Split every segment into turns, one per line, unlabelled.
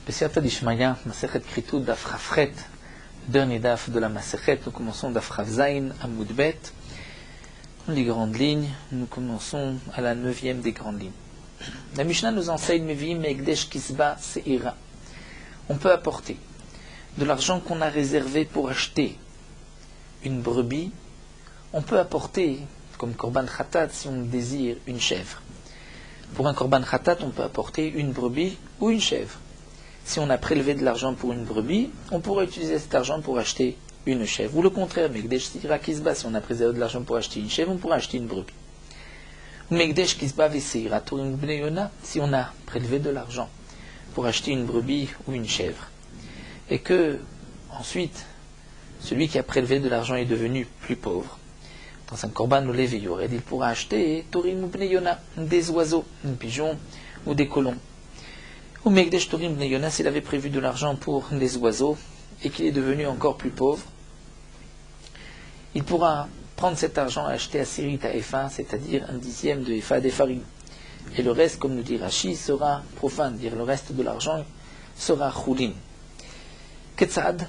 Besiata d'Ishmaya, Masechet Kritud, Daf Chafret, le dernier Daf de la Masechet, nous commençons Daf Chavzain, Amud Bet. Les grandes lignes, nous commençons à la 9e des grandes lignes. La Mishnah nous enseigne Mevim Ekdesh Kisba Seira. On peut apporter de l'argent qu'on a réservé pour acheter une brebis. On peut apporter, comme Korban Khatat, si on désire une chèvre. Pour un Korban Khatat, on peut apporter une brebis ou une chèvre. Si on a prélevé de l'argent pour une brebis, on pourrait utiliser cet argent pour acheter une chèvre. Ou le contraire, Mekdesh Seira Kisba, si on a préservé de l'argent pour acheter une chèvre, on pourrait acheter une brebis. Mekdesh Kisba Veseira Turim Bnei Yona, si on a prélevé de l'argent pour acheter une brebis ou une chèvre, et que ensuite celui qui a prélevé de l'argent est devenu plus pauvre, dans un korban ou levéyored, il pourra acheter Turim Bnei Yona, des oiseaux, des pigeons ou des colons. Ou Mekdesh Turim Bnei Yona, s'il avait prévu de l'argent pour des oiseaux et qu'il est devenu encore plus pauvre, il pourra prendre cet argent et acheter à Sirit à Efa, c'est-à-dire un dixième de Efa des farines. Et le reste, comme nous dit Rashi, sera profane, dire le reste de l'argent sera choulin. Ketzad,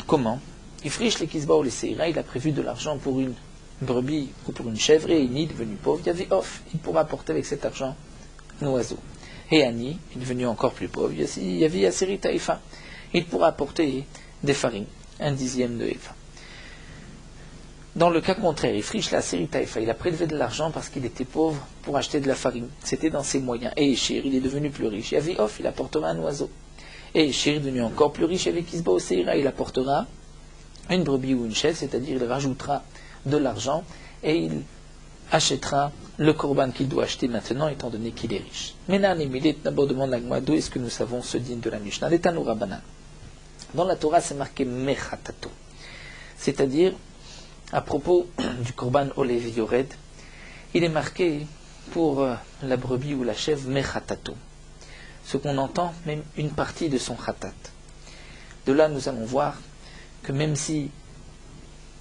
comment? Ifrish le Kisba ou le Seira, il a prévu de l'argent pour une brebis ou pour une chèvre, et il est devenu pauvre, il y avait off, il pourra apporter avec cet argent un oiseau. Et Ani, il est devenu encore plus pauvre, il y avait à Sirit à Efa, il pourra apporter des farines, un dixième de Efa. Dans le cas contraire, il friche la série Taïfa, il a prélevé de l'argent parce qu'il était pauvre pour acheter de la farine. C'était dans ses moyens. Et Eshir, il est devenu plus riche. Il y avait off, il apportera un oiseau. Et Eshir est devenu encore plus riche avec Kisba au Seira, il apportera une brebis ou une chèvre, c'est-à-dire il rajoutera de l'argent et il achètera le korban qu'il doit acheter maintenant, étant donné qu'il est riche. Maintenant, Emilit, d'abord demande à moi, d'où est-ce que nous savons ce digne de la Mishnah? L'Etanu Rabbanan. Dans la Torah, c'est marqué Mechatato. C'est-à-dire, à propos du Korban Olev Yored, il est marqué pour la brebis ou la chèvre Mechatato. Ce qu'on entend, même une partie de son Khatat. De là, nous allons voir que même si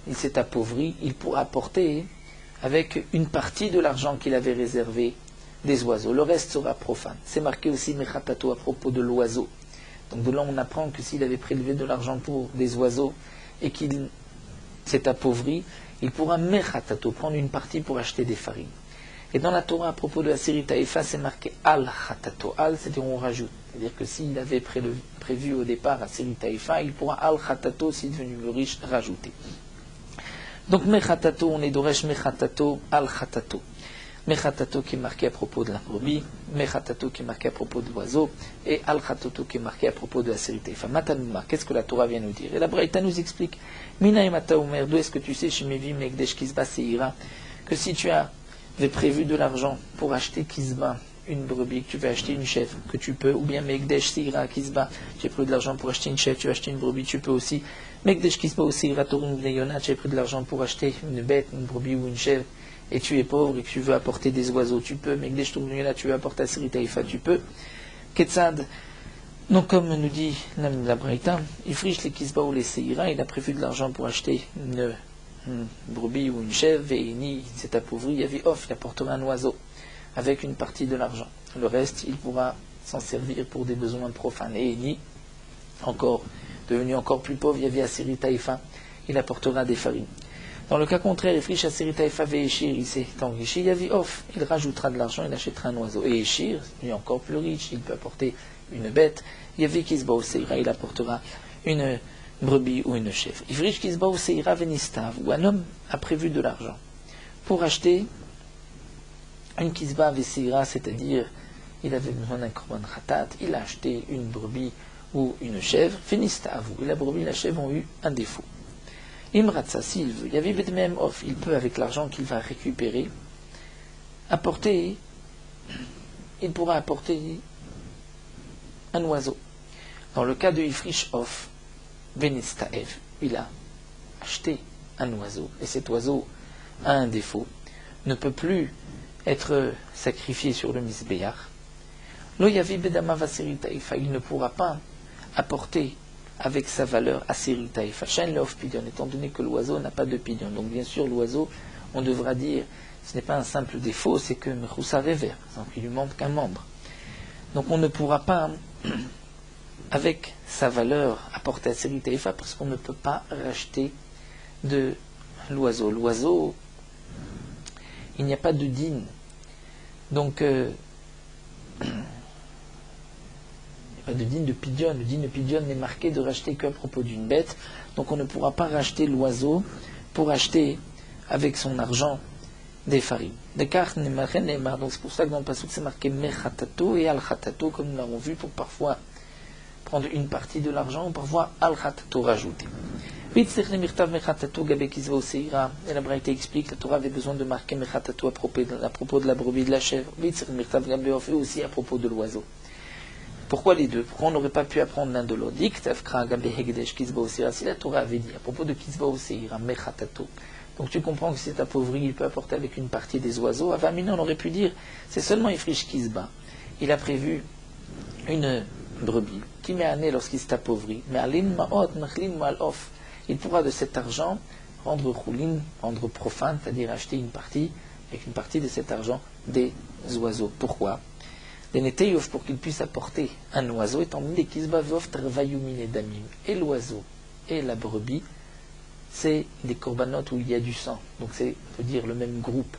il s'est appauvri, il pourra apporter avec une partie de l'argent qu'il avait réservé des oiseaux. Le reste sera profane. C'est marqué aussi Mechatato à propos de l'oiseau. Donc de là, on apprend que s'il avait prélevé de l'argent pour des oiseaux et qu'il s'est appauvri, il pourra mechatato, prendre une partie pour acheter des farines. Et dans la Torah, à propos de la série Taïfa, c'est marqué al-khatato. Al, c'est-à-dire on rajoute. C'est-à-dire que s'il avait prévu au départ la série Taïfa, il pourra al-khatato, s'il est devenu riche, rajouter. Donc mechatato, on est d'oresh mechatato, al-khatato. Mechatato qui est marqué à propos de la brebis, mechatato qui est marqué à propos de l'oiseau, et al-khatato qui est marqué à propos de la série Taïfa. Matanouma, qu'est-ce que la Torah vient nous dire? Et la Braïta nous explique, Mina et Mata Omer, d'où est-ce que tu sais chez Mevim Ekdesh Kisba Seira, que si tu avais prévu de l'argent pour acheter Kisba, une brebis, que tu veux acheter une chèvre, que tu peux, ou bien Mekdesh Seira Kisba, tu as prévu de l'argent pour acheter une chèvre, tu veux acheter une brebis, tu peux aussi, Mekdesh Kisba ou Seira Torim Bnei, tu as pris de l'argent pour acheter une bête, une brebis ou une chèvre, et tu es pauvre et que tu veux apporter des oiseaux, tu peux. Mekdesh Torim Bnei, tu veux apporter à Siri Taïfa, tu peux. Ketzad. Donc, comme nous dit la Braïta, il friche les Kisba ou les Seira, il a prévu de l'argent pour acheter une brebis ou une chèvre, et il s'est appauvri, il y avait off, il apportera un oiseau, avec une partie de l'argent. Le reste, il pourra s'en servir pour des besoins profanes. Et Eni, encore, devenu encore plus pauvre, il y avait Asiri Taïfa, il apportera des farines. Dans le cas contraire, il friche Asiri Taïfa ve Eshir, il s'est enrichi, il y avait off, il rajoutera de l'argent, il achètera un oiseau. Et Eshir, il est encore plus riche, il peut apporter une bête, il y avait Kisba ou Seira, il apportera une brebis ou une chèvre. Ivrish Kisba ou Seira venistav, où un homme a prévu de l'argent pour acheter une Kisba ve Seira, c'est-à-dire il avait besoin d'un korban khatat, il a acheté une brebis ou une chèvre, venistav, et la brebis et la chèvre ont eu un défaut. Imratsa, s'il veut, il y avait même off, il peut avec l'argent qu'il va récupérer apporter, il pourra apporter un oiseau. Dans le cas de Ifrish Off, Venistaev, il a acheté un oiseau, et cet oiseau a un défaut, ne peut plus être sacrifié sur le Misbéach. Lo yavi bedama vaseri taïfa, il ne pourra pas apporter avec sa valeur à Seri taïfa. Shen leof pidion, étant donné que l'oiseau n'a pas de pidion. Donc bien sûr, l'oiseau, on devra dire, ce n'est pas un simple défaut, c'est que Mechoussa révère, par exemple, il lui manque un membre. Donc on ne pourra pas avec sa valeur apportée à Seri Taïfa, parce qu'on ne peut pas racheter de l'oiseau. L'oiseau, il n'y a pas de dîne. Donc, il n'y a pas de dîne de pidion. Le dîne de pidion n'est marqué de racheter qu'à propos d'une bête. Donc, on ne pourra pas racheter l'oiseau pour acheter avec son argent des farines. Donc, c'est pour ça que dans le passage, c'est marqué mechatato et al-khatato, comme nous l'avons vu, pour parfois prendre une partie de l'argent ou parfois al-khatato rajouter. Et la Braïta explique que la Torah avait besoin de marquer mechatato à propos de la brebis de la chèvre, et aussi à propos de l'oiseau. Pourquoi les deux? Pourquoi on n'aurait pas pu apprendre l'un de l'autre? Si la Torah avait dit à propos de Kizba Oseira, mechatato, donc tu comprends que si c'est appauvri, il peut apporter avec une partie des oiseaux. À 20 on aurait pu dire, c'est seulement Ifrish Kizba. Il a prévu une brebis qui met un nez lorsqu'il s'est appauvri. Mais alin ma'ot, nachlin ma'al-off. Il pourra de cet argent rendre choulin, rendre profane, c'est-à-dire acheter une partie, avec une partie de cet argent, des oiseaux. Pourquoi? Pour qu'il puisse apporter un oiseau, étant donné Kizba Vov Tarvayumine Damim. Et l'oiseau et la brebis, c'est des corbanotes où il y a du sang. Donc c'est, on peut dire, le même groupe.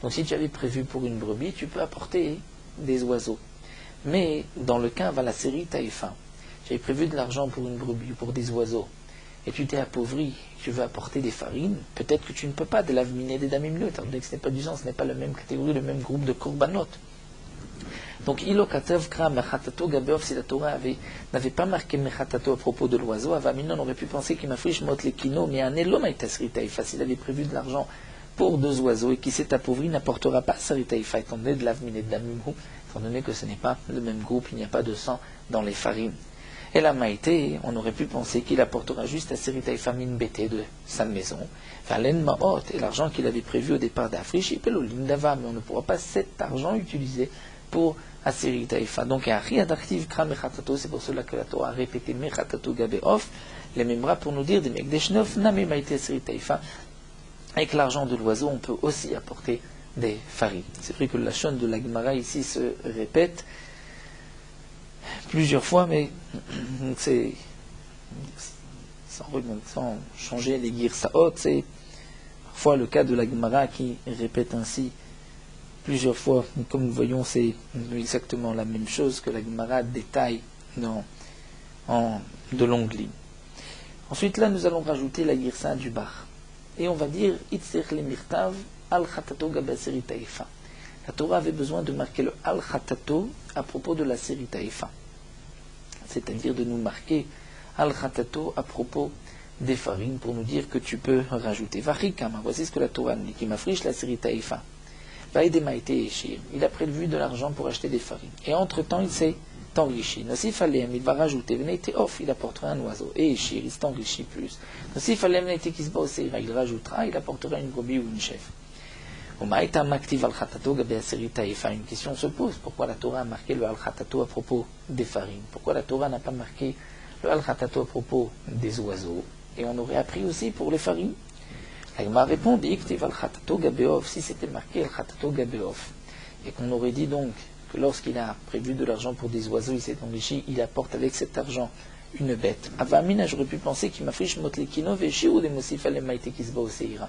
Donc si tu avais prévu pour une brebis, tu peux apporter des oiseaux. Mais dans le cas, va la série Taïfa. J'avais prévu de l'argent pour une brebis ou pour des oiseaux. Et tu t'es appauvri, tu veux apporter des farines, peut-être que tu ne peux pas, de l'avmine des damimleux, étant donné que ce n'est pas du sang, ce n'est pas la même catégorie, le même groupe de corbanotes. Donc, ilokatev kra mechatato gabeof, si la Torah n'avait pas marqué mechatato à propos de l'oiseau, Avamina, on aurait pu penser qu'il m'a friche mot les kino, mais un elom aitasri taïfa, s'il avait prévu de l'argent pour deux oiseaux et qui s'est appauvri, n'apportera pas sari taïfa, étant donné de l'avmine de damimhu, étant donné que ce n'est pas le même groupe, il n'y a pas de sang dans les farines. Et la maïté, on aurait pu penser qu'il apportera juste à sari taïfa mine bété de sa maison, Valen maot, et l'argent qu'il avait prévu au départ d'Afriche, il peut l'olindava, mais on ne pourra pas cet argent utiliser pour Aseri Taïfa. Donc, il y a un riadaktiv kra mechatato, c'est pour cela que la Torah a répété mechatato gabeof, les mêmes bras pour nous dire des mekdeshnof, name maïté Aseri Taïfa. Avec l'argent de l'oiseau, on peut aussi apporter des farines. C'est vrai que la chaîne de la Gemara ici se répète plusieurs fois, mais c'est sans changer les girsaot, c'est parfois le cas de la Gemara qui répète ainsi plusieurs fois. Comme nous voyons, c'est exactement la même chose que la Gemara détaille de longues lignes. Ensuite, là, nous allons rajouter la girsa du bar. Et on va dire Itzir le mirtav al khatato gabaseri taïfa. La Torah avait besoin de marquer le al khatato à propos de la série taïfa. C'est-à-dire de nous marquer al khatato à propos des farines pour nous dire que tu peux rajouter. Varikama, voici ce que la Torah dit, qui m'affriche la série taïfa. Il a prévu de l'argent pour acheter des farines. Et entre-temps, il s'est enrichi. Nosif Alem, il va rajouter. Il apportera un oiseau. Et Eshir, il s'enrichit plus. Nosif Alem, il rajoutera, il apportera une brebis ou une chèvre. Une question se pose. Pourquoi la Torah a marqué le Al-Khatato à propos des farines? Pourquoi la Torah n'a pas marqué le Al-Khatato à propos des oiseaux? Et on aurait appris aussi pour les farines. La Gemara répond, si c'était marqué Al-Khatato Gabeof, et qu'on aurait dit donc que lorsqu'il a prévu de l'argent pour des oiseaux, il s'est enrichi, il apporte avec cet argent une bête. Avamina, j'aurais pu penser qu'il m'affiche Motlekino Veshiou de Mosif Alemaïte Kisba Oseira.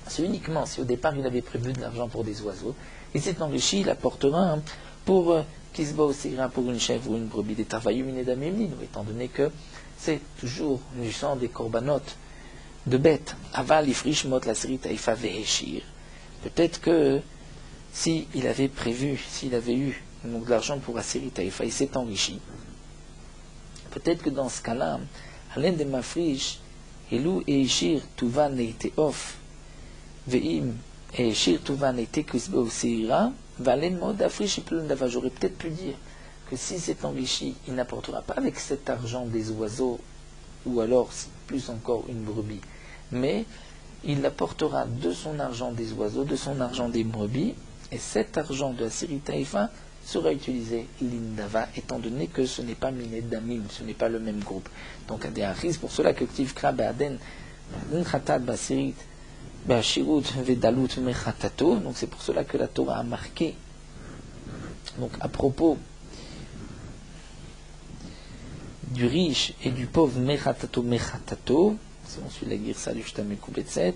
C'est uniquement si au départ il avait prévu de l'argent pour des oiseaux, il s'est enrichi, il apportera pour Kisba Oseira, pour une chèvre ou une brebis, des Tarvayumine Damimlin, étant donné que c'est toujours du sang des corbanotes de bêtes. Aval ifrish mot la série taïfa veheshir. Peut-être que s'il avait prévu, s'il avait eu donc, de l'argent pour la série taïfa, il s'est enrichi. Peut-être que dans ce cas-là, alain de mafrish, elou et ishir tuva neite off, veim et ishir tuva neite kusbe osira, valen mod afrish et plein d'ava. J'aurais peut-être pu dire que s'il s'est enrichi, il n'apportera pas avec cet argent des oiseaux, ou alors plus encore une brebis, mais il apportera de son argent des oiseaux, de son argent des brebis, et cet argent de la série Taïfa sera utilisé l'indava, étant donné que ce n'est pas miné damim, ce n'est pas le même groupe. Donc, c'est pour cela que Ktiv Kra Ba'aden, Khatat Basirit, Ba'ashirut Vedalut Mechatato, donc c'est pour cela que la Torah a marqué, donc à propos du riche et du pauvre mechatato mechatato, si on suit la girsa du Shtamé Koubetset,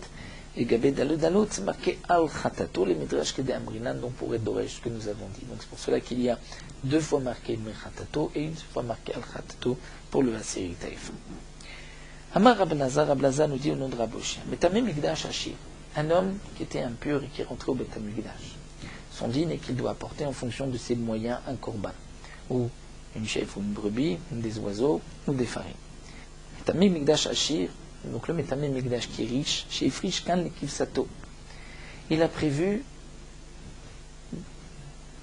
et Gabé Dalot, c'est marqué al chatato, les midrash kedé amrinan, donc pour être doresh, ce que nous avons dit. Donc c'est pour cela qu'il y a 2 fois marqué mechatato et 1 fois marqué al chatato pour le Asiri Taïf. Amar Rablazar nous dit au nom de Raboshia, Betamé Migdash Hashir, un homme qui était impur et qui est rentré au Betamigdash. Son dîne est qu'il doit apporter en fonction de ses moyens un korban, ou une chèvre ou une brebis, ou des oiseaux, ou des farines. Metamé Migdash Hashir, donc le Metamé Migdash qui est riche, chez Frishkan Lekiv Sato, il a prévu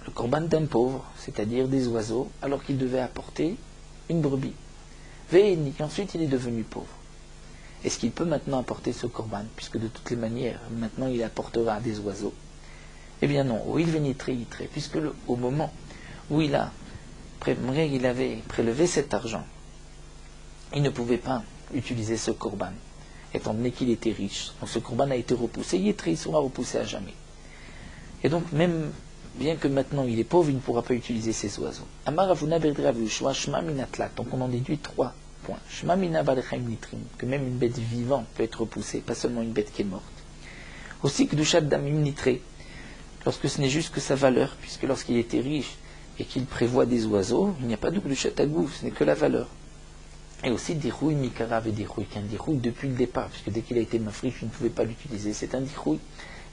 le korban d'un pauvre, c'est-à-dire des oiseaux, alors qu'il devait apporter une brebis. Ve'eni, ensuite il est devenu pauvre. Est-ce qu'il peut maintenant apporter ce korban, puisque de toutes les manières, maintenant il apportera des oiseaux? Eh bien non, ou il vénitré, puisque au moment où il avait prélevé cet argent, il ne pouvait pas utiliser ce korban, étant donné qu'il était riche. Donc ce korban a été repoussé, il sera repoussé à jamais. Et donc même, bien que maintenant il est pauvre, il ne pourra pas utiliser ces oiseaux. Amar Avuna Berdra Vushua Shma Minatlat. Donc on en déduit 3 points. Shma Mina Balechaim Nitrim, que même une bête vivante peut être repoussée, pas seulement une bête qui est morte. Aussi que Dushat Damim Nitré, lorsque ce n'est juste que sa valeur, puisque lorsqu'il était riche et qu'il prévoit des oiseaux, il n'y a pas de Chatagou, ce n'est que la valeur. Et aussi Dirouille Mikarav et Dirouille, qu'un Dirouille depuis le départ, puisque dès qu'il a été mafriche, il ne pouvait pas l'utiliser, c'est un Dirouille.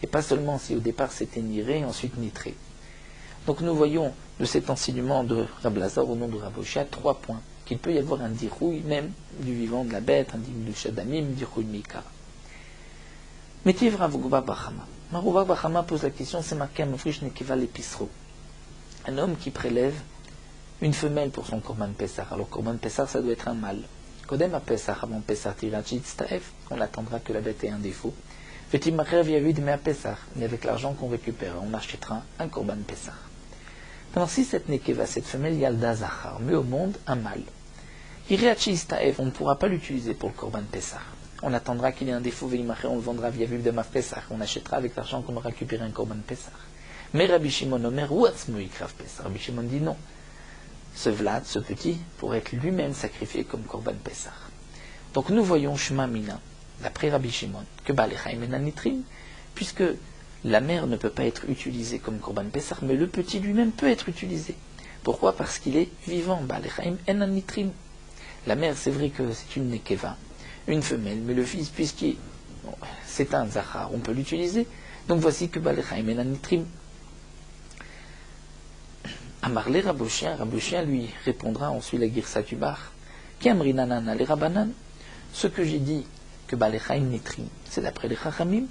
Et pas seulement si au départ c'était niré, ensuite nitré. Donc nous voyons de cet enseignement de Rablazar au nom de Raboshia 3 points. Qu'il peut y avoir un Dirouille, même du vivant de la bête, un Dirouille Damim, Dirouille Mikarav. Mais Tivra Vugba Bachama. Marouva Bachama pose la question, c'est marqué à Mafrish Nekeva Lepisro. Un homme qui prélève une femelle pour son Korban Pessah. Alors Korban Pessah, ça doit être un mâle. Kodem a Pessah, avant Pessah Tirachit Staef, on attendra que la bête ait un défaut. Fetim Macher Viavid mais à Pessah, mais avec l'argent qu'on récupère, on achètera un Korban Pessah. Alors si cette Nekeva, cette femelle Yalda Zachar, met au monde un mâle, Iriachi Staef, on ne pourra pas l'utiliser pour le Korban Pessah. On attendra qu'il ait un défaut, on le vendra via Viv de Maf Pessah. On achètera avec l'argent qu'on aura récupéré un Korban Pessah. Mais Rabbi Shimon Omer, Ouatzmoïkrav Pessah. Rabbi Shimon dit non. Ce Vlad, ce petit, pourrait être lui-même sacrifié comme Korban Pessah. Donc nous voyons Shema Mina, d'après Rabbi Shimon, que Balechaim Enanitrim, puisque la mère ne peut pas être utilisée comme Korban Pessah, mais le petit lui-même peut être utilisé. Pourquoi? Parce qu'il est vivant. Balechaim Enanitrim. La mère, c'est vrai que c'est une Nekeva, une femelle, mais le fils, c'est un Zachar, on peut l'utiliser. Donc voici que Balechaim Enanitrim. Amarle Raboshia lui répondra ensuite la Girsa Tubar, qui amrinanana les Rabanan. Ce que j'ai dit, que Balechaim Nitrim, c'est d'après les Chachamim,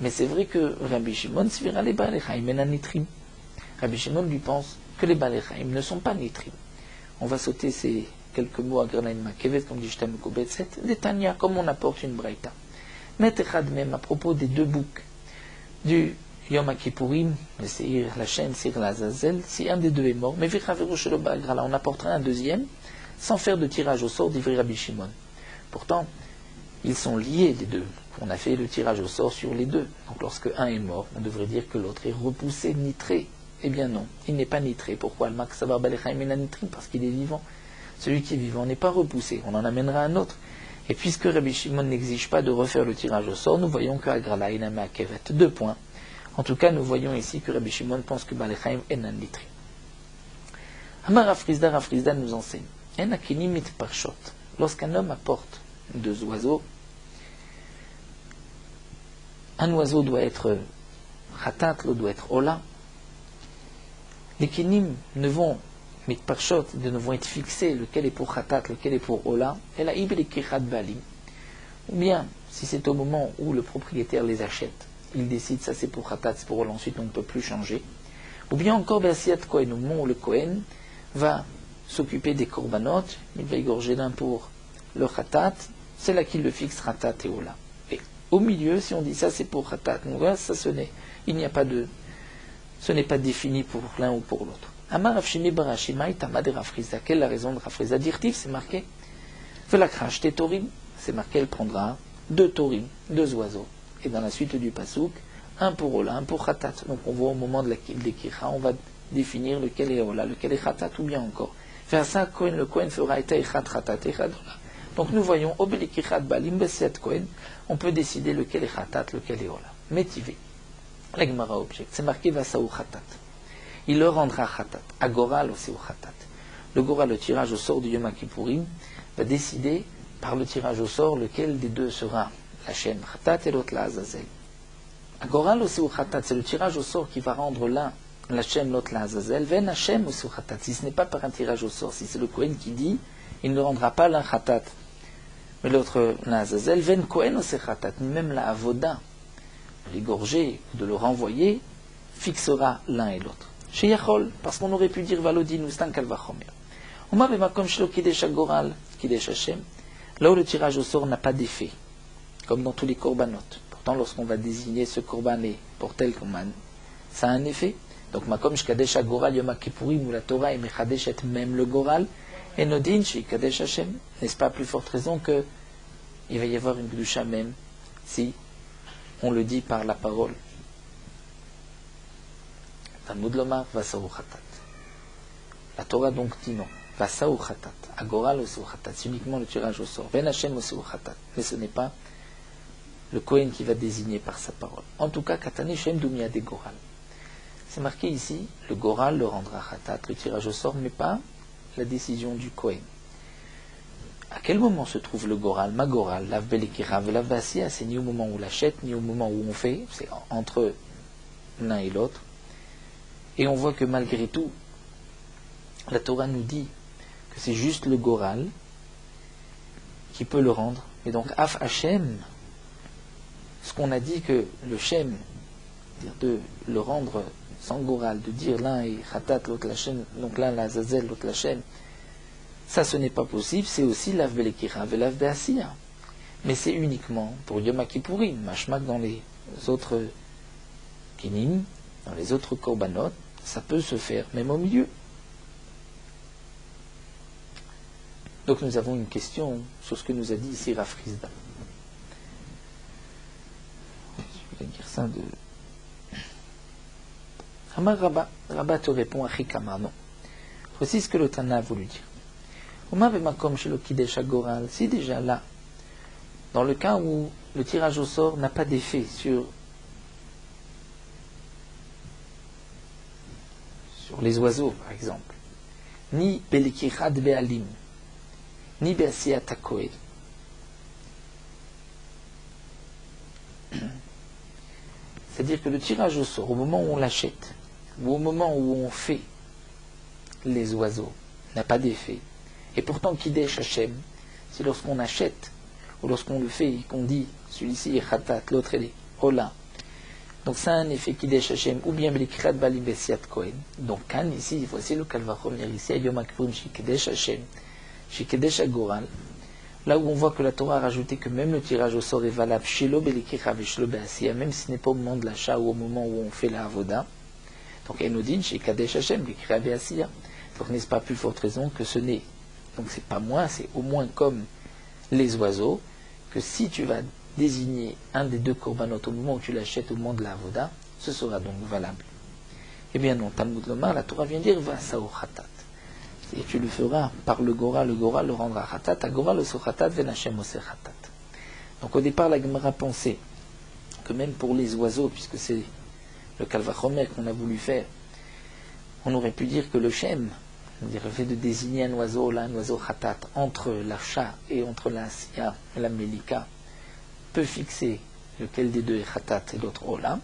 mais c'est vrai que Rabbi Shimon svira les Balechaim Enanitrim. Rabbi Shimon lui pense que les Balechaim ne sont pas Nitrim. On va sauter ces quelques mots à Granaïn Makevet, comme dit Shtam Koubetset, des Tanya, comme on apporte une Braïta. Metechad même, à propos des 2 boucs du Yom Kippourim, la chaîne Sir Lazazel, si un des 2 est mort, mais on apportera un deuxième, sans faire de tirage au sort d'Ivri Rabbi Shimon. Pourtant, ils sont liés les 2. On a fait le tirage au sort sur les 2. Donc lorsque un est mort, on devrait dire que l'autre est repoussé, nitré. Eh bien non, il n'est pas nitré. Pourquoi? Parce qu'il est vivant. Celui qui est vivant n'est pas repoussé. On en amènera un autre. Et puisque Rabbi Shimon n'exige pas de refaire le tirage au sort, nous voyons que Agrala Iname Akevet. 2 points. En tout cas, nous voyons ici que Rabbi Shimon pense que Balechaim est nan litri. Amar Rafrizda nous enseigne. En akenim mit parshot. Lorsqu'un homme apporte 2 oiseaux, un oiseau doit être khatat, l'autre doit être ola. Les kenim ne vont mit parshot, ne vont être fixés, lequel est pour khatat, lequel est pour ola, et la ibli kichat balim. Ou bien, si c'est au moment où le propriétaire les achète, il décide, ça c'est pour khatat, c'est pour ola, ensuite on ne peut plus changer. Ou bien encore, Bersiat Kohen, au moment où le Kohen va s'occuper des korbanot, il va égorger l'un pour le khatat, c'est là qu'il le fixe khatat et ola. Et au milieu, si on dit ça c'est pour khatat, donc voilà, ça ce n'est pas défini pour l'un ou pour l'autre. Amar Afshimi Barashimai Tamad Rafriza. Quelle est la raison de Rafriza? Dirtif, c'est marqué. Velakrash Tetorim, c'est marqué, elle prendra 2 torim, 2 oiseaux. Et dans la suite du pasouk, un pour ola, un pour khatat. Donc on voit au moment de l'ékira, on va définir lequel est ola, lequel est khatat, ou bien encore. Faire ça, le Kohen fera eta echad chatat echad ola. Donc nous voyons, obelik echad balim besiat Kohen, on peut décider lequel est chatat, lequel est ola. Métivé. La Gemara objecte, c'est marqué vasaou chatat. Il le rendra chatat. Agoral aussi au chatat. Le Goral, le tirage au sort du Yom Kippourim, va décider par le tirage au sort lequel des deux sera l'Hachem chatat et l'autre la Azazel. Agoral aussi au chatat, c'est le tirage au sort qui va rendre l'un l'Hachem, l'autre la Azazel. Ven Hachem aussi au chatat. Si ce n'est pas par un tirage au sort, si c'est le Kohen qui dit, il ne rendra pas l'un chatat, mais l'autre la Azazel. Ven Kohen aussi chatat, ni même la avoda, de l'égorger, de le renvoyer, fixera l'un et l'autre. Chez Yachol, parce qu'on aurait pu dire Valodin ou Stan Kalvachomer. On m'a même comme Shlo Kidesh Agoral, Kidesh Hashem, là où le tirage au sort n'a pas d'effet, comme dans tous les korbanot. Pourtant, lorsqu'on va désigner ce korban pour tel korban, ça a un effet. Donc, Makom Shkadesh Agoral Yom Kippourim, où la Torah est Mechadeshet même le Goral, et Nodin Shi Kadesh Hashem. N'est-ce pas plus forte raison que il va y avoir une Gdusha même, si on le dit par la parole. Talmud Lomar, Vasaou Chatat. La Torah donc dit non. Vasaou Chatat. Agoral aussi au Chatat. C'est uniquement le tirage au sort. Ben Hashem aussi au Chatat. Mais ce n'est pas le Kohen qui va désigner par sa parole. En tout cas, Katane Shem Dumia de Goral. C'est marqué ici, le Goral le rendra Chatat, le tirage au sort, mais pas la décision du Kohen. À quel moment se trouve le Goral, ma Goral, Lav Belekira, Lav Basia, c'est ni au moment où on l'achète, ni au moment où on fait, c'est entre l'un et l'autre. Et on voit que malgré tout, la Torah nous dit que c'est juste le Goral qui peut le rendre. Et donc, Af Hashem, ce qu'on a dit que le Shem, de le rendre sans Goral, de dire l'un est Khatat, l'autre la Shem, donc l'un la Zazel, l'autre la Shem, ça ce n'est pas possible, c'est aussi Lav Belekira, Velav Beasia. Mais c'est uniquement pour Yom Kippourim, Mashmak dans les autres Kinim, dans les autres Korbanot, ça peut se faire, même au milieu. Donc nous avons une question sur ce que nous a dit ici Rav Frisda. Je vais dire ça de... Amar Rabba, Rabba te répond à Chikama, non. Voici ce que le Tana a voulu dire. Oma vemakom chez le Kidesh Agoral, si déjà là, dans le cas où le tirage au sort n'a pas d'effet sur les oiseaux, par exemple, ni Belikichad Be'alim, ni Be'asiyat HaKohen. C'est-à-dire que le tirage au sort, au moment où on l'achète, ou au moment où on fait les oiseaux, n'a pas d'effet. Et pourtant, Kidesh Hashem, c'est lorsqu'on achète, ou lorsqu'on le fait, qu'on dit, celui-ci est Khatat, l'autre est Ola. Donc ça a un effet Kidesh Hashem, ou bien Belikrat Balim Besiat Kohen. Donc Kan, ici, voici le Kalva Chomer, ici, à Yom Kippourim, chez Kidesh Hashem, chez Kidesh Agoral, là où on voit que la Torah a rajouté que même le tirage au sort est valable chez l'O Belikira et chez l'O Beasia, même si ce n'est pas au moment de l'achat ou au moment où on fait la Avoda. Donc Enodin, chez Kadesh Hashem, Belikira Beasia. Donc n'est-ce pas plus forte raison que ce n'est. Donc c'est pas moins, c'est au moins comme les oiseaux, que si tu vas désigner un des deux korbanot au moment où tu l'achètes, au moment de la avoda, ce sera donc valable. Eh bien non, Talmud Lomar, la Torah vient dire va sao khatat. Et tu le feras par le Goral le rendra khatat, à Goral le khatat, ven Hashem ose khatat. Donc au départ, la Gemara pensait que même pour les oiseaux, puisque c'est le Kalvachomer qu'on a voulu faire, on aurait pu dire que le Shem, c'est-à-dire le fait de désigner un oiseau, là, un oiseau khatat, entre l'achat et entre la siya et la melika, peut fixer lequel des deux est khatat et l'autre ola.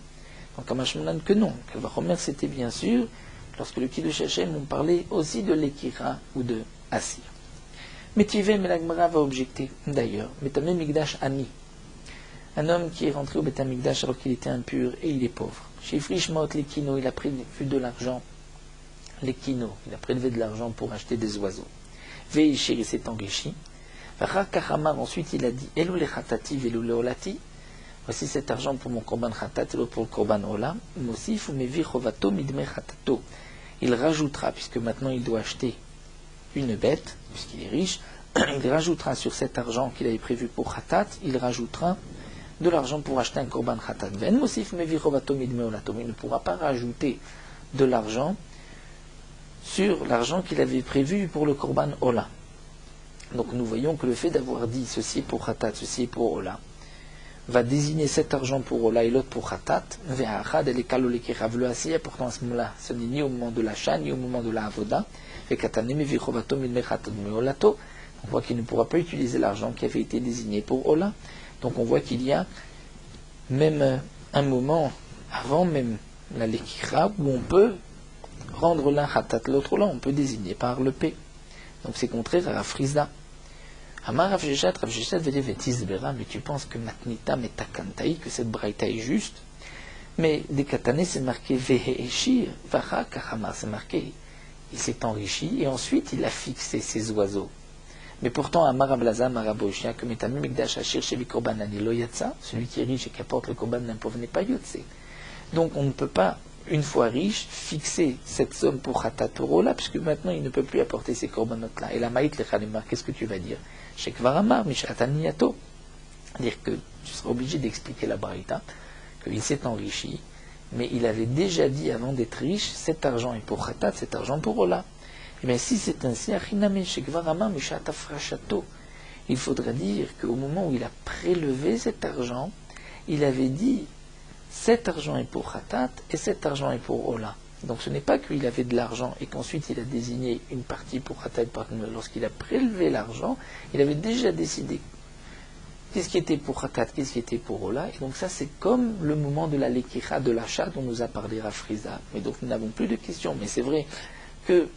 Donc, Amashmanan que non. Kalvachomer, c'était bien sûr, lorsque le Kiddush Hashem, on parlait aussi de l'Ekira ou de Asir. Mais Tiveh, mais la Gemara va objecter, d'ailleurs, Betamé Migdash Ani, un homme qui est rentré au Betamikdash alors qu'il était impur et il est pauvre. Chez Frishmaot Lekino, il a prélevé de l'argent. Lekino, il a prélevé de l'argent pour acheter des oiseaux. Veishir, il s'est enrichi. Vachakachamar, ensuite il a dit Elou le chatati, velou le olati. Voici cet argent pour mon korban chatat et l'autre pour le korban ola. Mosif, mevi chovato midme chatato. Il rajoutera, puisque maintenant il doit acheter une bête, puisqu'il est riche, il rajoutera sur cet argent qu'il avait prévu pour chatat, il rajoutera de l'argent pour acheter un korban chatat. Ven mosif, mevi chovato midme olato. Il ne pourra pas rajouter de l'argent sur l'argent qu'il avait prévu pour le Korban Ola. Donc nous voyons que le fait d'avoir dit ceci est pour Khatat, ceci est pour Ola, va désigner cet argent pour Ola et l'autre pour Khatat, pourtant à ce moment-là, ce n'est ni au moment de l'achat, ni au moment de la Avoda, on voit qu'il ne pourra pas utiliser l'argent qui avait été désigné pour Ola. Donc on voit qu'il y a même un moment avant même la Lekira où on peut rendre l'un Khatat, l'autre Ola, on peut désigner par le P. Donc c'est contraire à la Frisda. Amar Rav Sheshet veut dire Vetisbera, mais tu penses que Matnita Metakantai, que cette braïta est juste. Mais des Katané, c'est marqué Veheshir, Vacha Kachamar, c'est marqué, il s'est enrichi et ensuite il a fixé ses oiseaux. Mais pourtant, Amar Ablaza, Maraboshia, que Metamim Mikdash Ashir Shevi Korban Ani Lo Yatsa, celui qui est riche et qui apporte le Korban d'un pauvre n'est pas Yotse. Donc on ne peut pas, une fois riche, fixer cette somme pour Khatat là, puisque maintenant il ne peut plus apporter ces Korbanot là. Et la Maït Lechalimar, qu'est-ce que tu vas dire? Shekvaramar, Mishataniyato. C'est-à-dire que tu seras obligé d'expliquer la Braïta, qu'il s'est enrichi, mais il avait déjà dit avant d'être riche, cet argent est pour Khatat, cet argent pour Ola. Et bien si c'est ainsi, Achiname, Shekvaramar, Mishatafrashato, il faudra dire qu'au moment où il a prélevé cet argent, il avait dit cet argent est pour Khatat et cet argent est pour Ola. Donc ce n'est pas qu'il avait de l'argent et qu'ensuite il a désigné une partie pour Khatat, lorsqu'il a prélevé l'argent, il avait déjà décidé qu'est-ce qui était pour Khatat, qu'est-ce qui était pour Ola. Et donc ça c'est comme le moment de la Lekira, de l'achat dont nous a parlé Rav Frisda. Mais donc nous n'avons plus de questions. Mais c'est vrai que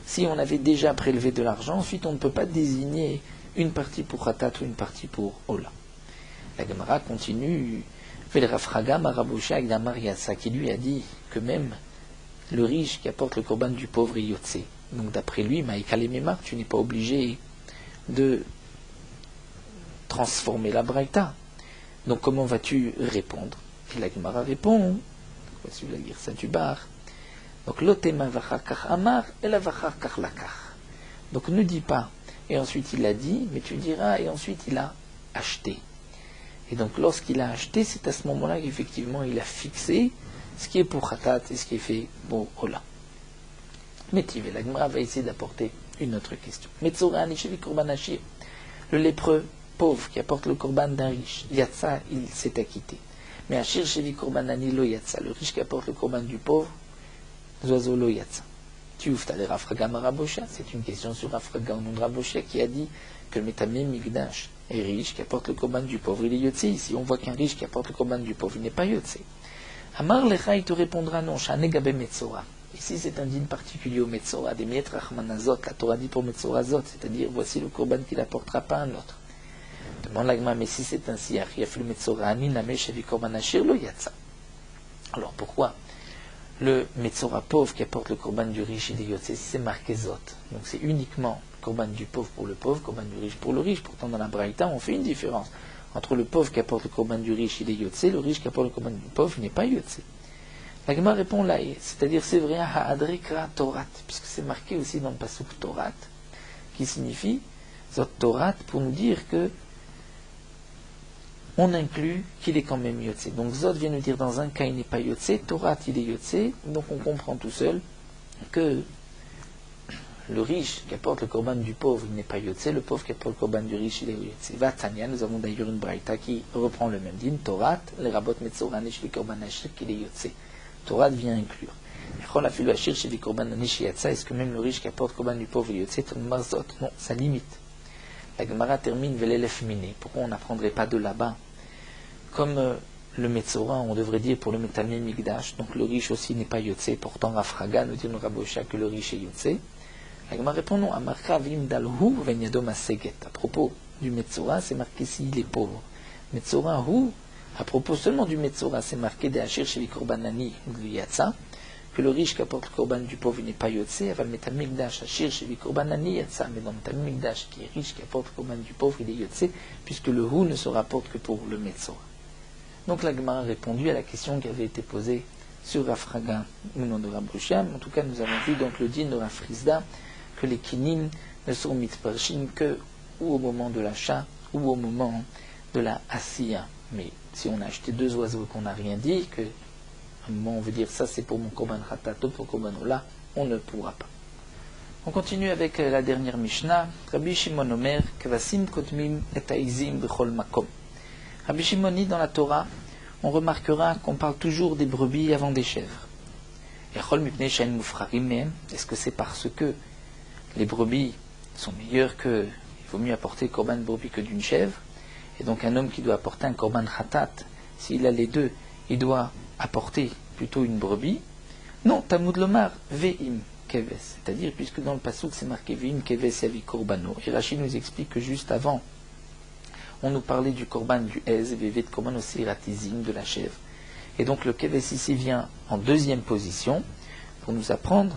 si on avait déjà prélevé de l'argent, ensuite on ne peut pas désigner une partie pour Khatat ou une partie pour Ola. La Gemara continue. Le Rafraga Marabosha Agdamar Yatsa, qui lui a dit que même le riche qui apporte le korban du pauvre est Yotse. Donc d'après lui, Maïkale Memar, tu n'es pas obligé de transformer la Braïta. Donc comment vas-tu répondre? Et la Gemara répond, voici la Girsa du bar. Donc l'otema vachar kach amar et la vachar kach lakach. Donc ne dis pas, et ensuite il a dit, mais tu diras, et ensuite il a acheté. Et donc lorsqu'il a acheté, c'est à ce moment-là qu'effectivement il a fixé ce qui est pour Khatat et ce qui est fait pour Ola. Mais la Gemara va essayer d'apporter une autre question. Le lépreux pauvre qui apporte le korban d'un riche, Yatsa, il s'est acquitté. Mais Ashir Shevi Korban Ani Lo Yatsa, le riche qui apporte le korban du pauvre, Zozo Lo Yatsa. Tu ouvres les Rafraga Marabosha, c'est une question sur Rafraga au nom de Rabosha qui a dit que le Metamim Migdash est riche, qui apporte le korban du pauvre, il est Yotse. Ici, on voit qu'un riche qui apporte le korban du pauvre, il n'est pas Yotse. Amar Lecha, il te répondra non, Shanegabe Metzora. Ici, c'est un dîne particulier au Metzora, des Miet Rachmanazot, la Torah dit pour Metzorazot, c'est-à-dire voici le korban qu'il n'apportera pas un autre. Demande l'agma, mais si c'est ainsi, Ariaflu Metzora, Ani Name Shevi Korban Ashir Lo Yatsa. Alors pourquoi le Metzora pauvre qui apporte le korban du riche, il est Yotse? Si c'est marqué Zot, donc c'est uniquement korban du pauvre pour le pauvre, korban du riche pour le riche. Pourtant, dans la Braïta, on fait une différence entre le pauvre qui apporte le korban du riche, il est Yotse, le riche qui apporte le korban du pauvre, il n'est pas Yotse. La Gemara répond là, c'est-à-dire c'est vrai, Ha'adrikra Torat, puisque c'est marqué aussi dans le pasuk Torat, qui signifie Zot Torat, pour nous dire que on inclut qu'il est quand même Yotse. Donc Zot vient nous dire dans un cas il n'est pas Yotse, Torat il est Yotse, donc on comprend tout seul que le riche qui apporte le korban du pauvre, il n'est pas Yotse, le pauvre qui apporte le korban du riche, il est Yotse. Vatania, nous avons d'ailleurs une braïta qui reprend le même din, Torat, les rabot Metzora Nesh korban Ashir, qu'il est Yotse. Torat vient inclure. Est-ce que même le riche qui apporte le korban du pauvre est Yotse? Non, ça limite. La Gemara termine Velelef Miné. Pourquoi on n'apprendrait pas de là-bas? Comme le Metzora, on devrait dire pour le Metamim Migdash, donc le riche aussi n'est pas Yotse, pourtant Rafraga nous dit le Rabosha que le riche est Yotse. La Gemara répond non, Amarka Vim Dalhu Venyadom Aseget. À propos du Metzora, c'est marqué s'il est pauvre. Metzora Hu, à propos seulement du Metzora, c'est marqué de Ashir Shevi Korbanani Yatsa, que le riche qui apporte le korban du pauvre il n'est pas Yotse, aval Metamikdash Ashir Shevi Korbanani Yatsa, mais dans Metamikdash qui est riche qui apporte le korban du pauvre il est Yotse, puisque le Hu ne se rapporte que pour le Metzora. Donc la Gemara a répondu à la question qui avait été posée sur Rafraga au nom de Rabosha. En tout cas, nous avons vu donc le din de Rafrizda que les kinim ne sont mitparshim que ou au moment de l'achat ou au moment de la asiya. Mais si on a acheté deux oiseaux et qu'on n'a rien dit, que à un moment on veut dire ça c'est pour mon korban khatat ou pour korban ola, on ne pourra pas. On continue avec la dernière Mishnah. Rabbi Shimon Omer, Kvasim Kotmim et Aizim Bechol Makom. Rabbi Shimon dit dans la Torah, on remarquera qu'on parle toujours des brebis avant des chèvres. Est-ce que c'est parce que les brebis sont meilleures que il vaut mieux apporter korban de brebis que d'une chèvre? Et donc un homme qui doit apporter un korban khatat, s'il a les deux, il doit apporter plutôt une brebis? Non, Talmud Lomar, Ve'im Keves. C'est-à-dire, puisque dans le passouk c'est marqué Ve'im Keves Yavi Korbano. Et Rashi nous explique que juste avant, on nous parlait du korban du Ez, Ve'vet Korban Osiratizim, de la chèvre. Et donc le Keves ici vient en deuxième position pour nous apprendre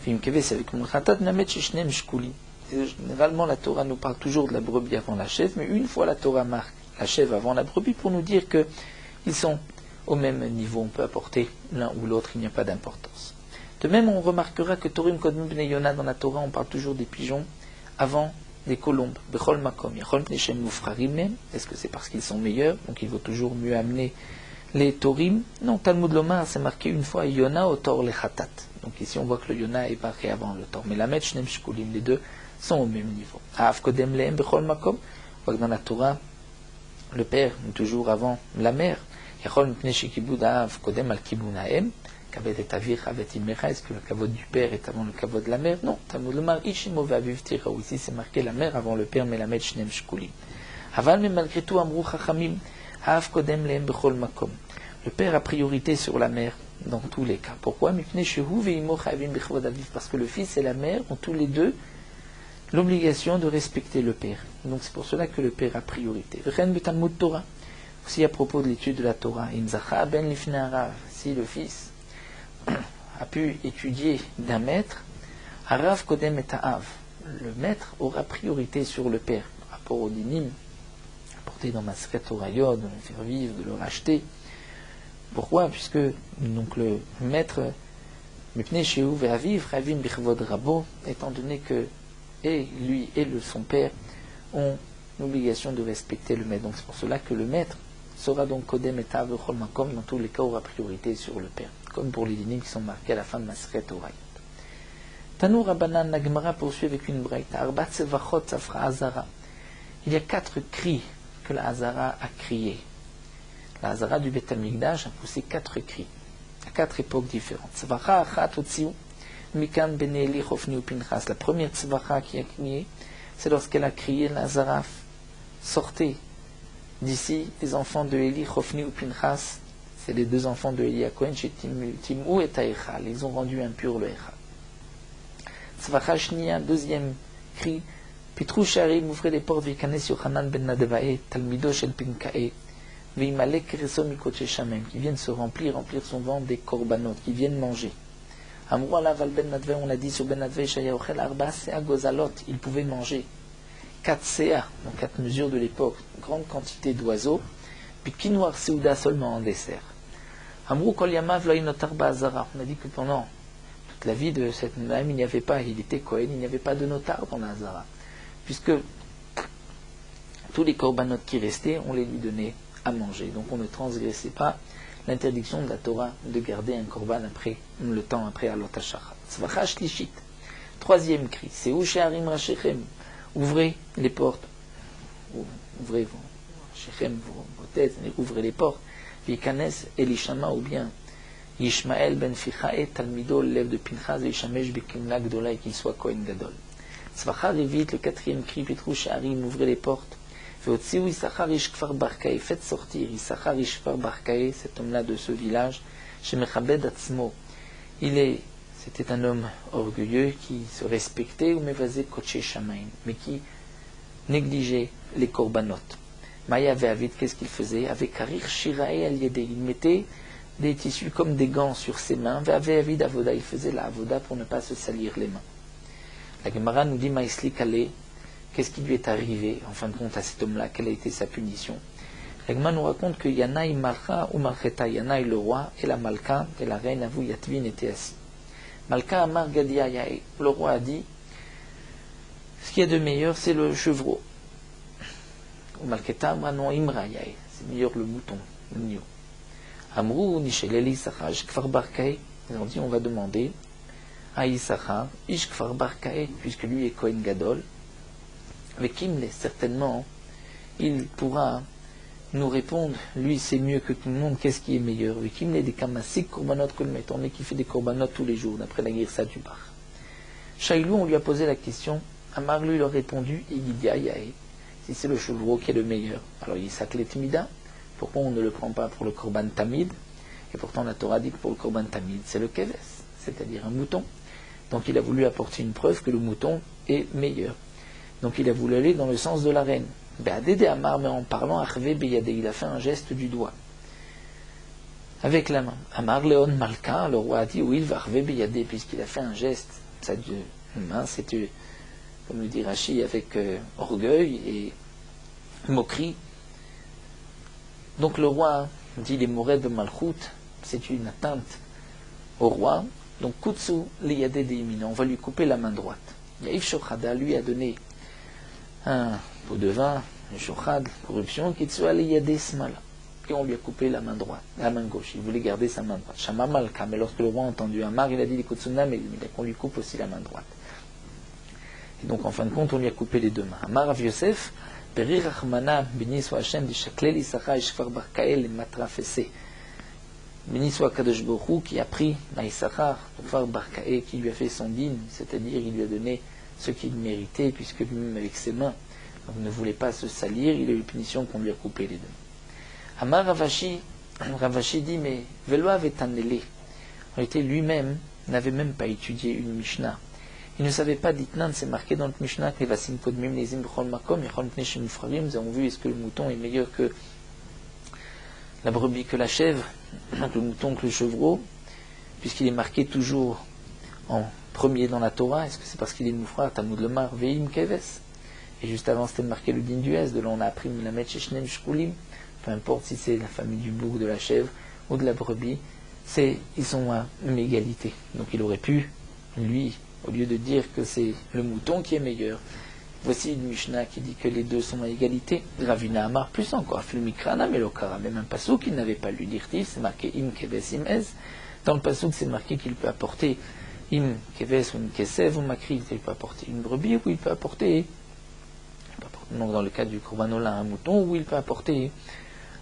Ve'im Keves avec mon khatat Namet Sheshnem Shkuli. Généralement la Torah nous parle toujours de la brebis avant la chèvre, mais une fois la Torah marque la chèvre avant la brebis pour nous dire qu'ils sont au même niveau, on peut apporter l'un ou l'autre, il n'y a pas d'importance. De même, on remarquera que Torim Kodmim Bnei Yona dans la Torah, on parle toujours des pigeons avant des colombes. Bechol Makom, Yachol Pneshem Mufrarim même. Est-ce que c'est parce qu'ils sont meilleurs, donc il vaut toujours mieux amener les Torim? Non, Talmud Lomar, c'est marqué une fois Yona au Tor le Khatat. Donc ici on voit que le Yona est marqué avant le Tor. Mais la Met Shnem Shkulim, les deux sont au même niveau. Ha'af Kodem Lehem Bechol Makom. On voit que dans la Torah, le père est toujours avant la mère. Yachol Mipnei Shekibud Ha'af Kodem Al Kibun Ha'em. Est-ce que le kavod du père est avant le kavod de la mère? Non. Ici c'est marqué la mère avant le père, mais la met shnem shkulim. Aval, mais malgré tout, amrou chachamim, ha'af kodem lehem bechol makom. Le père a priorité sur la mère dans tous les cas. Pourquoi? Parce que le fils et la mère ont tous les deux l'obligation de respecter le père. Donc c'est pour cela que le père a priorité. Aussi à propos de l'étude de la Torah, si le fils a pu étudier d'un maître, Arav Kodem et Ta'av. Le maître aura priorité sur le père, par rapport au dinim, apporté dans Masret Torayot, de le faire vivre, de le racheter. Pourquoi? Puisque donc le maître, Mipnei Shehu Ve'aviv, Ravim Bichvod Rabo, étant donné que et lui et son père ont l'obligation de respecter le maître. Donc c'est pour cela que le maître sera donc Kodem et Ta'av Bechol Makom, dans tous les cas aura priorité sur le père, comme pour les dinim qui sont marqués à la fin de Masret Torayot. Tanou Rabbanan, la Gemara poursuit avec une braïta. Arbat Sevachot Safra Hazara. Il y a 4 cris que la Hazara a crié. La Hazara du Beth Amikdash a poussé 4 cris, à 4 époques différentes. Tzvacha Achat Otziu, Mikan Ben Eli Chofni ou Pinchas. La première Tzvacha qui a crié, c'est lorsqu'elle a crié, la Hazara, sortez d'ici les enfants de Eli, Chofni ou Pinchas. C'est les 2 enfants de Eli à Kohen, chez Timou et Taïchal. Ils ont rendu impur le Echal. Tzvacha Shnia, deuxième cri, Pitrou Sharim, ouvrez les portes, Vikanes Yochanan ben Nadevae, Talmido shel Pinkae, Vimale Kereso Mikoche Shamem, qui viennent se remplir son ventre des korbanot, qui viennent manger. Amrou Alaval ben Nadve, on a dit sur ben Nadve, Shayaochel Arba Sea Gozalot, ils pouvaient manger 4 Sea, donc 4 mesures de l'époque, grande quantité d'oiseaux, puis Kinoir Seuda seulement en dessert. Amrou Kol Yamav Loinot Arba Azara, on a dit que pendant toute la vie de cette même, il n'y avait pas, il était Kohen, il n'y avait pas de notar dans la Hazara, puisque tous les korbanot qui restaient, on les lui donnait à manger. Donc on ne transgressait pas l'interdiction de la Torah de garder un korban après le temps après Alot HaShachar. Tzvacha Shlishit, troisième cri, c'est She'arim Rashechem, ouvrez les portes, ouvrez vos Shechem, vos têtes, ouvrez les portes, Vikanes Elishama ou bien Yishmael ben Fichae Talmido, l'élève de Pinchas, Yishamesh Bekimla Gdola, et qu'il soit Kohen Gadol. Tzvacha Revit, le quatrième cri, Pitrou She'arim, ouvrez les portes. Veotziu Issachar Ish Kfar Barkae, faites sortir Issachar Ish Kfar Barkae, cet homme-là de ce village, Shemechabed Atzmo. C'était un homme orgueilleux qui se respectait, ou Mevazé Koche Shamaim, mais qui négligeait les korbanot. Maya Ve'avid, qu'est-ce qu'il faisait? Avec Karir Shirae Al Yede, il mettait des tissus comme des gants sur ses mains. Ve'avid Avoda, il faisait la Avoda pour ne pas se salir les mains. La Gemara nous dit Maïsli Kale, qu'est-ce qui lui est arrivé en fin de compte à cet homme-là? Quelle a été sa punition? La Gemara nous raconte que Yanaï Malcha ou Malcheta, Yanaï le roi et la Malka et la reine Avou Yatvin étaient assis. Malka Amar Gadia Yae, le roi a dit ce qu'il y a de meilleur c'est le chevreau. Ou Malcheta Amra non Imra Yae, c'est meilleur le mouton, le nio. Amrou Nisheleli Sachaj Kfar Barkae, ils ont dit on va demander à Issachar, Ish Kfar Bar Kae, puisque lui est Kohen Gadol, avec Kimle, certainement, il pourra nous répondre, lui c'est mieux que tout le monde, qu'est-ce qui est meilleur? Avec Kimle des Kamasik Korbanot Kolmet, on est qui fait des Korbanot tous les jours, d'après la Girsa du Bar. Shailou, on lui a posé la question, Amar lui leur a répondu, Igidia Yae, si c'est le chevreau qui est le meilleur. Alors il s'appelait Timida, pourquoi on ne le prend pas pour le Korban Tamid? Et pourtant la Torah dit que pour le Korban Tamid, c'est le Keves, c'est-à-dire un mouton. Donc il a voulu apporter une preuve que le mouton est meilleur. Donc il a voulu aller dans le sens de la reine. Be'adede Amar, mais en parlant, Achve Beyade, il a fait un geste du doigt. Avec la main. Amar Leon Malka, le roi a dit, oui, il va Achve Beyade, puisqu'il a fait un geste. Sa main, c'était, comme le dit Rashi, avec orgueil et moquerie. Donc le roi dit les mourets de Malchut, c'est une atteinte au roi. Donc Kutsu Liyade Deimina, on va lui couper la main droite. Yaïf Shochada lui a donné un pot de vin, un shochad, corruption, Kitsu Liyade Smala. Et on lui a coupé la main droite, la main gauche. Il voulait garder sa main droite. Shama Malka, mais lorsque le roi a entendu Amar, il a dit les Kutsuna, mais qu'on lui coupe aussi la main droite. Et donc en fin de compte, on lui a coupé les deux mains. Amar Rav Yosef, Peri Rachmana, béni soit Hashem, di Shaklel Issachar, Ishkfar Bar Kael, et Matra Fessé. Béni soit Kadosh Baruch Hu qui a pris à Issachar, Ishkfar Bar Kael, qui lui a fait son dîme, c'est-à-dire il lui a donné ce qu'il méritait, puisque lui-même avec ses mains, donc ne voulait pas se salir, il a eu punition qu'on lui a coupé les deux. Amar Ravashi dit, mais Velo avait annelé. En réalité, lui-même n'avait même pas étudié une Mishnah. Il ne savait pas d'Itnan, c'est marqué dans le Mishnah que Vasim Kodmim Nezim B'chol Makom, Yachol Pnei Shemifrarim. Nous avons vu, est-ce que le mouton est meilleur que la brebis, que la chèvre, donc le mouton que le chevreau, puisqu'il est marqué toujours en premier dans la Torah. Est-ce que c'est parce qu'il est Moufra, Talmud Lomar, Veim Keves? Et juste avant, c'était marqué le din du S, de là on a appris Milamet Sheshnen Shkulim. Peu importe si c'est la famille du bouc, de la chèvre ou de la brebis, ils sont à une égalité. Donc il aurait pu, lui, au lieu de dire que c'est le mouton qui est meilleur, voici une Mishnah qui dit que les deux sont à égalité. Ravina Amar, plus encore, Filmikrana Melokara, même un passouk qu'il n'avait pas lu d'Irtif, c'est marqué Im Keves Im Ez. Dans le passouk, c'est marqué qu'il peut apporter Im Keves ou Im Kesev ou Makri, il peut apporter une brebis ou il peut apporter, donc dans le cas du Korbanola, un mouton, ou il peut apporter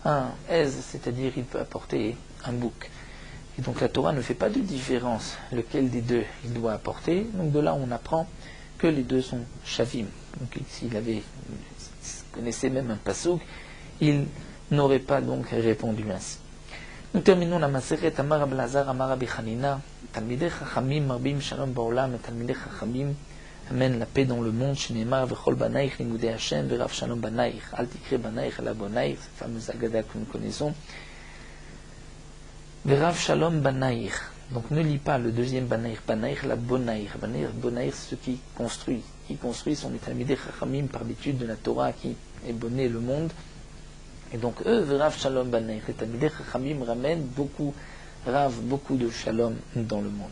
un ez, c'est-à-dire il peut apporter un bouc. Et donc la Torah ne fait pas de différence lequel des deux il doit apporter. Donc de là on apprend que les deux sont shavim. Donc s'il connaissait même un pasouk, il n'aurait pas donc répondu ainsi. Nous terminons la Maseret Amar Rab Elazar Amar Rabbi Chanina, Talmidei Chachamim Marbim Shalom Baolam et Talmidei Chachamim amène la paix dans le monde, Shneimar Vechol Banaich Limudei Hashem Verav Shalom Banaich Al Tikre Banaich Ala Bonaich, cette fameuse agada que nous connaissons. Verav Shalom Banaich, donc ne lis pas le deuxième Banaich, Banaich la Bonaich. Bonaich c'est ce qui construit son Talmidei Chachamim par l'étude de la Torah qui est bonné le monde. Et donc eux, Verav Shalom Banaich, les Talmidei Chachamim ramènent beaucoup de Shalom dans le monde.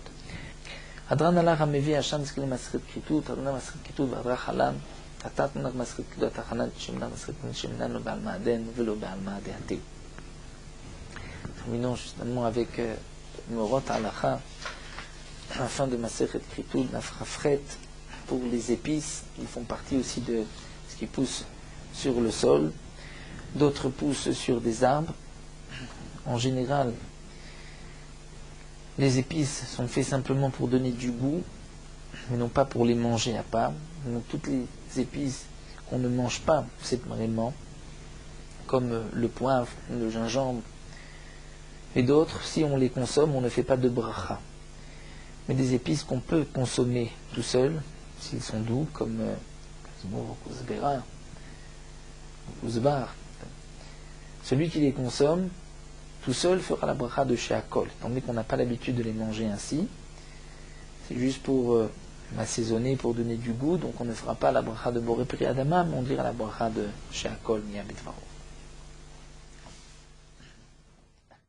Adran Allah Hamevi Hashem Zikli Masrit Kitut, Adran Masrit Kitut, Vadra Halam, Tatat Nak Masrit Kitut, Tachanan Shemna Masrit Shemna no Baal Ma'aden, Velo Baal Ma'adeatiu. Terminons justement avec Morot Halacha, la fin de Maseret Kitut, Nafrafret, pour les épices, ils font partie aussi de ce qui pousse sur le sol, d'autres poussent sur des arbres. En général, les épices sont faites simplement pour donner du goût, mais non pas pour les manger à part. Donc toutes les épices qu'on ne mange pas séparément, comme le poivre, le gingembre et d'autres, si on les consomme, on ne fait pas de bracha. Mais des épices qu'on peut consommer tout seul, s'ils sont doux, comme kouzbar, celui qui les consomme tout seul fera la bracha de Sheakol, tandis qu'on n'a pas l'habitude de les manger ainsi. C'est juste pour assaisonner, pour donner du goût, donc on ne fera pas la bracha de Boré Pri Adama, mais on dira la bracha de Sheakol Miyabetvarot.